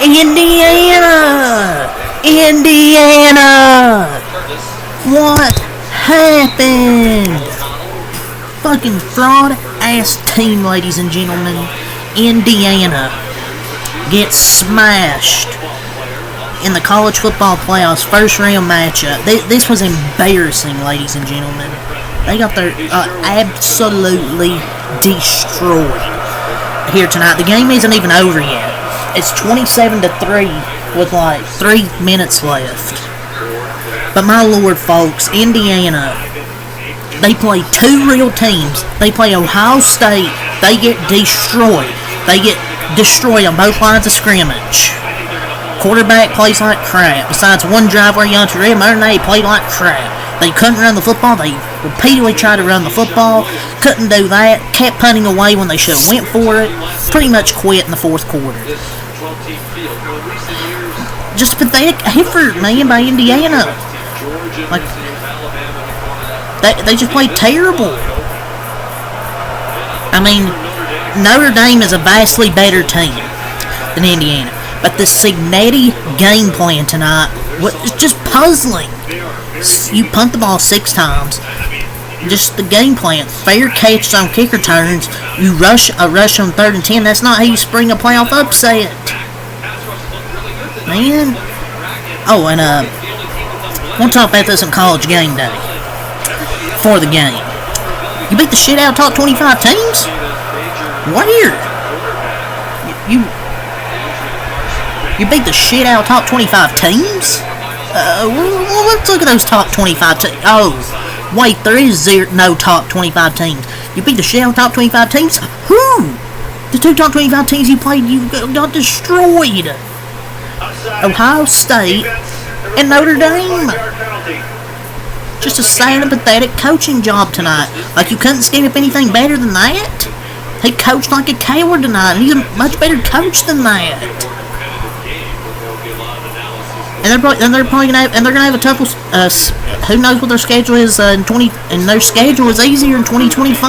Indiana! Indiana! What happened? Fucking fraud-ass team, ladies and gentlemen. Indiana gets smashed in the college football playoffs first-round matchup. This was embarrassing, ladies and gentlemen. They got their absolutely destroyed here tonight. The game isn't even over yet. It's 27-3 with like 3 minutes left. But my lord, folks, Indiana, they play two real teams. They play Ohio State. They get destroyed. They get destroyed on both lines of scrimmage. Quarterback plays like crap. Besides one drive where Notre, they played like crap. They couldn't run the football. They repeatedly tried to run the football. Couldn't do that. Kept punting away when they should have went for it. Pretty much quit in the fourth quarter. Just pathetic effort, man, by Indiana. Like, they just played terrible. I mean, Notre Dame is a vastly better team than Indiana. But the Cignetti game plan tonight was just puzzling. You punt the ball 6 times. Just the game plan. Fair catches on kick returns. You rush a rush on 3rd and 10. That's not how you spring a playoff upset. Man. Oh, and we'll talk about this on College Game Day. For the game. You beat the shit out of top 25 teams? Where? You beat the shit out of top 25 teams? Let's look at those top 25 teams. Oh, wait, there is no top 25 teams. You beat the shit out of top 25 teams? Who? The 2 top 25 teams you played, you got destroyed. Ohio State and Notre Dame. Just a sad and pathetic coaching job tonight. Like, you couldn't scheme up anything better than that? He coached like a coward tonight, and he's a much better coach than that. And they're probably gonna have a tough. Who knows what their schedule is in 20? And their schedule is easier in 2025.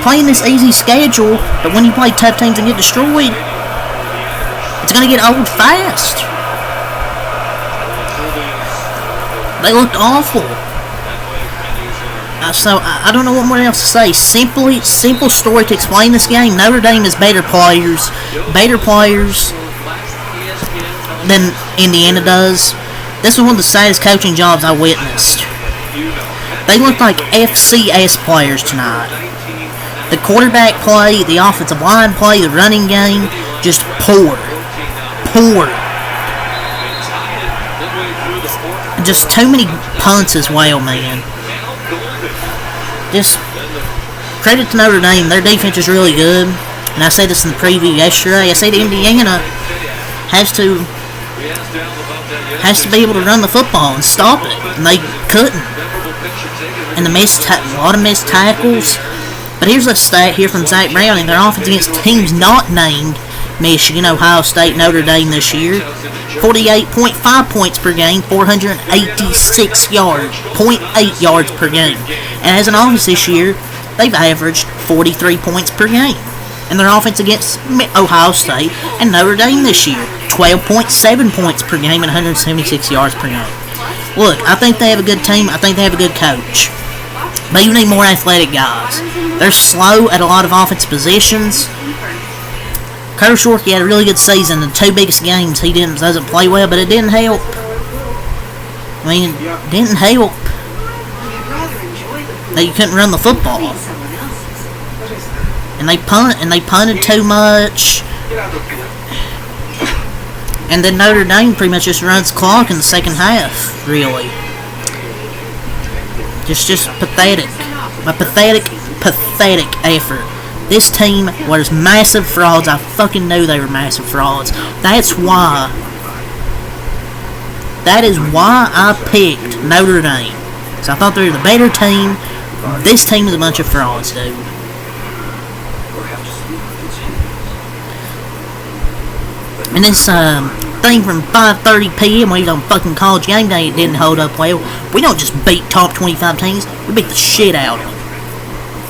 Playing this easy schedule, but when you play tough teams and get destroyed, it's gonna get old fast. They looked awful. So I don't know what more else to say. Simple story to explain this game. Notre Dame is better players than Indiana does. This was one of the saddest coaching jobs I witnessed. They looked like FCS players tonight. The quarterback play, the offensive line play, the running game, just poor. And just too many punts as well, man. Just credit to Notre Dame. Their defense is really good. And I said this in the preview yesterday. I said Indiana has to be able to run the football and stop it, and they couldn't. And a lot of missed tackles. But here's a stat here from Zach Brown in their offense against teams not named Michigan, Ohio State, Notre Dame this year. 48.5 points per game, 486 yards, 0.8 yards per game. And as an offense this year, they've averaged 43 points per game. And their offense against Ohio State and Notre Dame this year, 12.7 points per game and 176 yards per game. Look, I think they have a good team. I think they have a good coach. But you need more athletic guys. They're slow at a lot of offensive positions. Curtis Shorkey had a really good season. The 2 biggest games he doesn't play well, but it didn't help. I mean, it didn't help that you couldn't run the football. And they punted too much. And then Notre Dame pretty much just runs the clock in the second half, really. Just pathetic. A pathetic effort. This team was massive frauds. I fucking knew they were massive frauds. That is why I picked Notre Dame. So I thought they were the better team. This team is a bunch of frauds, dude. And this thing from 5:30 p.m. when he was on fucking College Game Day, it didn't hold up well. We don't just beat top 25 teams. We beat the shit out of them.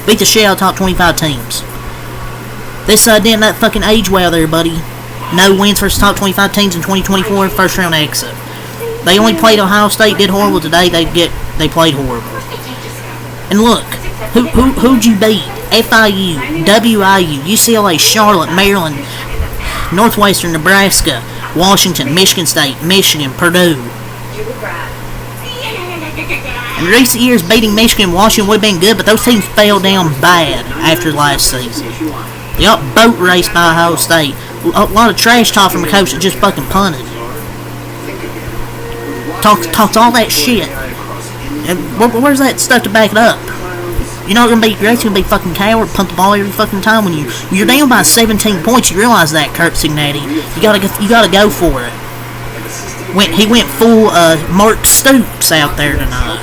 Beat the shit out of top 25 teams. This didn't that fucking age well there, buddy. No wins versus top 25 teams in 2024. First round exit. They only played Ohio State. Did horrible today. They played horrible. And look, who'd you beat? FIU, WIU, UCLA, Charlotte, Maryland, Northwestern, Nebraska, Washington, Michigan State, Michigan, Purdue. In recent years, beating Michigan and Washington would have been good, but those teams fell down bad after last season. They got boat raced by Ohio State. A lot of trash talk from a coach that just fucking punted. Talks all that shit. And where's that stuff to back it up? You're not gonna be great. You're gonna be fucking coward, punt the ball every fucking time when you're down by 17 points. You realize that, Kurt Signetti. You gotta go for it. He went full Mark Stoops out there tonight.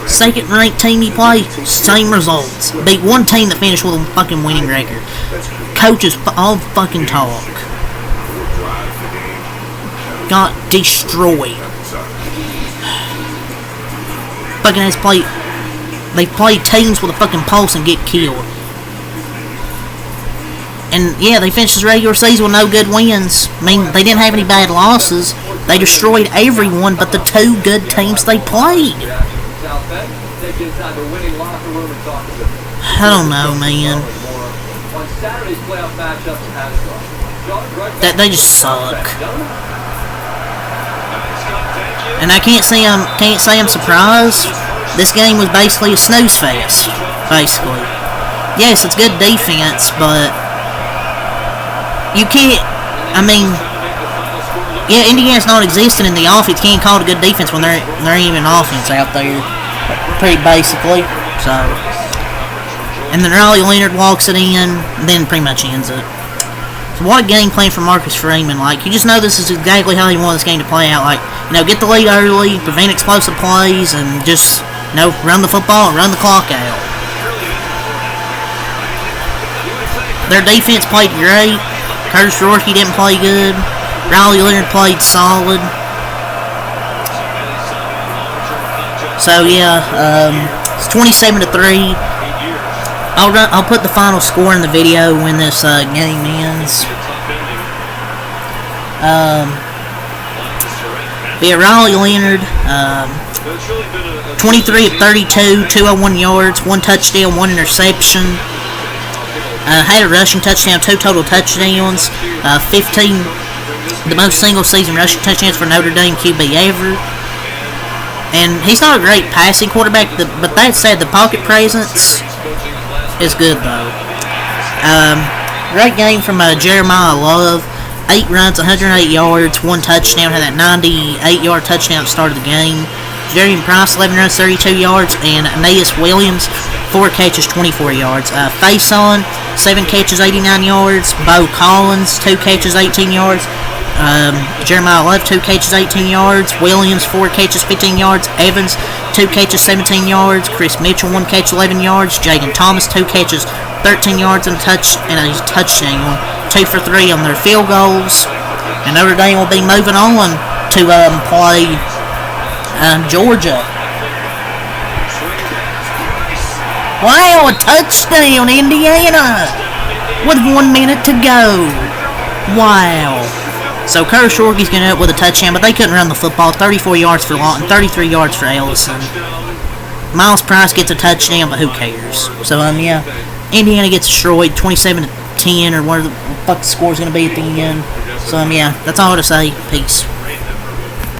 Second ranked team he played, same results. Beat one team that finished with a fucking winning record. Coaches all fucking talk. Got destroyed. Fucking has played. They play teams with a fucking pulse and get killed. And yeah, they finished this regular season with no good wins. I mean, they didn't have any bad losses. They destroyed everyone but the two good teams they played. I don't know, man. They just suck. And I can't say I'm surprised. This game was basically a snooze fest, basically. Yes, it's good defense, but you can't. I mean, yeah, Indiana's not existing in the offense. You can't call it a good defense when there ain't even offense out there, pretty basically. So, and then Riley Leonard walks it in, and then pretty much ends it. So what a game plan for Marcus Freeman. Like, you just know this is exactly how he wanted this game to play out. Like, get the lead early, prevent explosive plays, and just run the football and run the clock out. Their defense played great. Curtis Rorke didn't play good. Riley Leonard played solid. So yeah, it's 27-3. I'll put the final score in the video when this game ends. Riley Leonard, 23 of 32, 201 yards, 1 touchdown, 1 interception. Had a rushing touchdown, 2 total touchdowns, 15, the most single-season rushing touchdowns for Notre Dame QB ever. And he's not a great passing quarterback, but that said, the pocket presence is good, though. Great game from Jeremiah Love. 8 runs, 108 yards, 1 touchdown. Had that 98-yard touchdown at the start of the game. Jarian Price, 11 runs, 32 yards. And Aeneas Williams, 4 catches, 24 yards. Faison, 7 catches, 89 yards. Bo Collins, 2 catches, 18 yards. Jeremiah Love, 2 catches, 18 yards. Williams, 4 catches, 15 yards. Evans, 2 catches, 17 yards. Chris Mitchell, 1 catch, 11 yards. Jaden Thomas, 2 catches, 13 yards and a touchdown. 2 for 3 on their field goals. And Notre Dame will be moving on to play Georgia. Wow, a touchdown, Indiana! With 1 minute to go. Wow. So Curtis Rorke's going to end up with a touchdown, but they couldn't run the football. 34 yards for Lawton, 33 yards for Ellison. Miles Price gets a touchdown, but who cares? So, yeah, Indiana gets destroyed, 27-10, or whatever the fuck the score's going to be at the end. So, yeah, that's all I have to say. Peace.